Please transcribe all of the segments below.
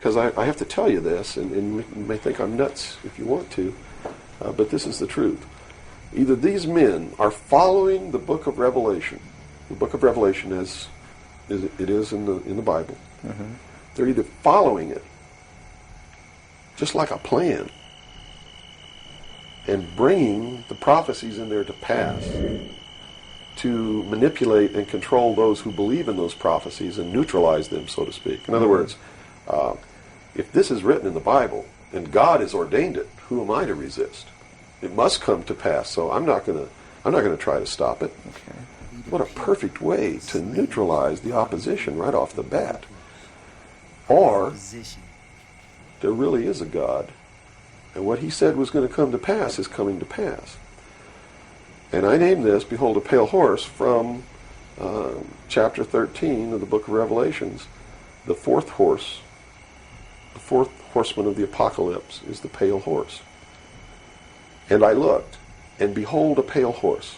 Because I have to tell you this, and you may think I'm nuts if you want to, but this is the truth. Either these men are following the book of Revelation, the book of Revelation as it is in the Bible. Mm-hmm. They're either following it, just like a plan, and bringing the prophecies in there to pass, to manipulate and control those who believe in those prophecies and neutralize them, so to speak. In other words, if this is written in the Bible and God has ordained it, who am I to resist? It must come to pass. So I'm not going to try to stop it. Okay. What a perfect way to neutralize the opposition right off the bat. Or there really is a God, and what he said was going to come to pass is coming to pass. And I named this, Behold a Pale Horse, from chapter 13 of the book of Revelations. The fourth horseman of the apocalypse is the pale horse. And I looked, and behold a pale horse,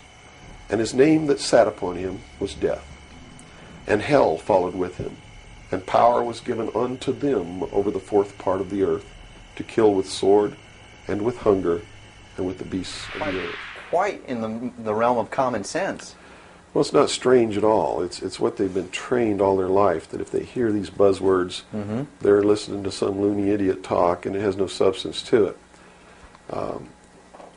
and his name that sat upon him was Death. And hell followed with him, and power was given unto them over the fourth part of the earth, to kill with sword, and with hunger, and with the beasts of the earth. Quite in the realm of common sense. Well, it's not strange at all. It's what they've been trained all their life, that if they hear these buzzwords, Mm-hmm. they're listening to some loony idiot talk, and it has no substance to it.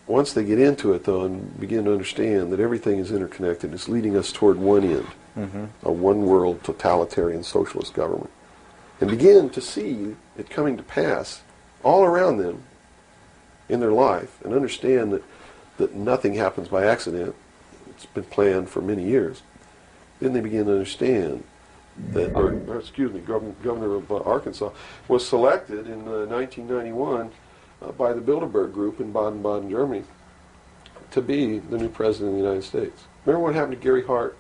Once they get into it, though, and begin to understand that everything is interconnected, it's leading us toward one end, Mm-hmm. a one-world totalitarian socialist government, and begin to see it coming to pass all around them in their life, and understand that nothing happens by accident. It's been planned for many years. Then they begin to understand that, Governor of Arkansas was selected in 1991 by the Bilderberg Group in Baden-Baden, Germany, to be the new president of the United States. Remember what happened to Gary Hart?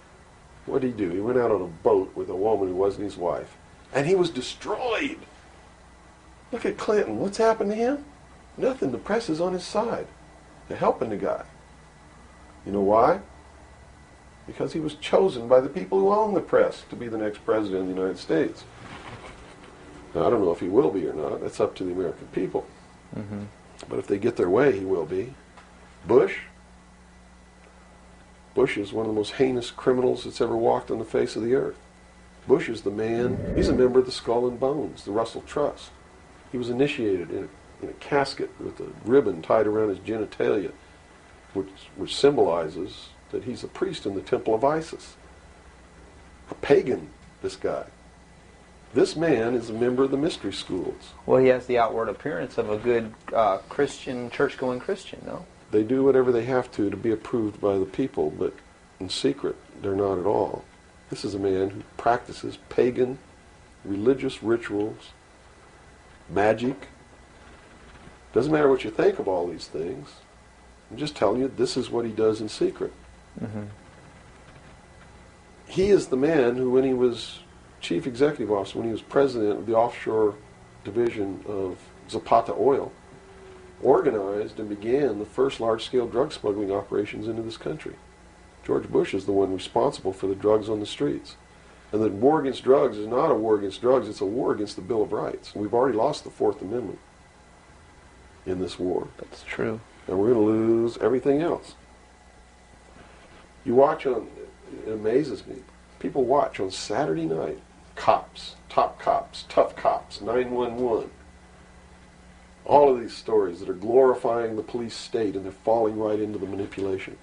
What did he do? He went out on a boat with a woman who wasn't his wife, and he was destroyed. Look at Clinton. What's happened to him? Nothing. The press is on his side. They're helping the guy. You know why? Because he was chosen by the people who own the press to be the next president of the United States. Now, I don't know if he will be or not. That's up to the American people. Mm-hmm. But if they get their way, he will be. Bush is one of the most heinous criminals that's ever walked on the face of the earth. Bush is the man. He's a member of the Skull and Bones, the Russell Trust. He was initiated in a casket with a ribbon tied around his genitalia, which symbolizes that he's a priest in the temple of Isis. A pagan, this guy. This man is a member of the mystery schools. Well, he has the outward appearance of a good Christian, church-going Christian, no? They do whatever they have to be approved by the people, but in secret, they're not at all. This is a man who practices pagan religious rituals, magic. Doesn't matter what you think of all these things. I'm just telling you, this is what he does in secret. Mm-hmm. He is the man who, when he was chief executive officer, when he was president of the offshore division of Zapata Oil, organized and began the first large-scale drug smuggling operations into this country. George Bush is the one responsible for the drugs on the streets. And the war against drugs is not a war against drugs, it's a war against the Bill of Rights. We've already lost the Fourth Amendment in this war. That's true. And we're going to lose everything else. You watch on, it amazes me, people watch on Saturday night, cops, top cops, tough cops, 911. All of these stories that are glorifying the police state, and they're falling right into the manipulation.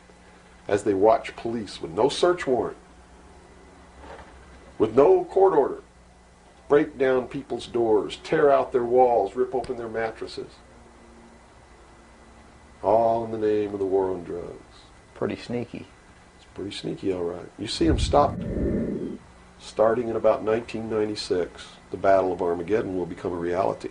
As they watch police with no search warrant, with no court order, break down people's doors, tear out their walls, rip open their mattresses. All in the name of the war on drugs. Pretty sneaky. It's pretty sneaky, all right. You see them stopped. Starting in about 1996, the Battle of Armageddon will become a reality.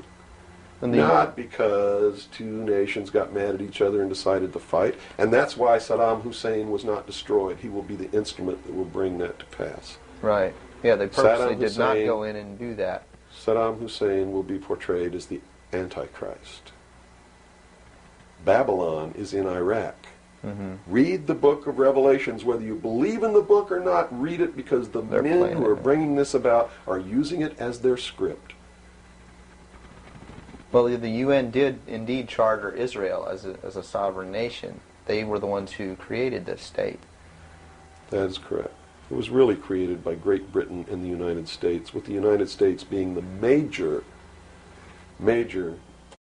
Not because two nations got mad at each other and decided to fight. And that's why Saddam Hussein was not destroyed. He will be the instrument that will bring that to pass. Right. Yeah, they purposely did not go in and do that. Saddam Hussein will be portrayed as the Antichrist. Babylon is in Iraq. Mm-hmm. Read the book of Revelations. Whether you believe in the book or not, read it, because the men who are bringing this about are using it as their script. Well, the UN did indeed charter Israel as a sovereign nation. They were the ones who created this state. That is correct. It was really created by Great Britain and the United States, with the United States being the major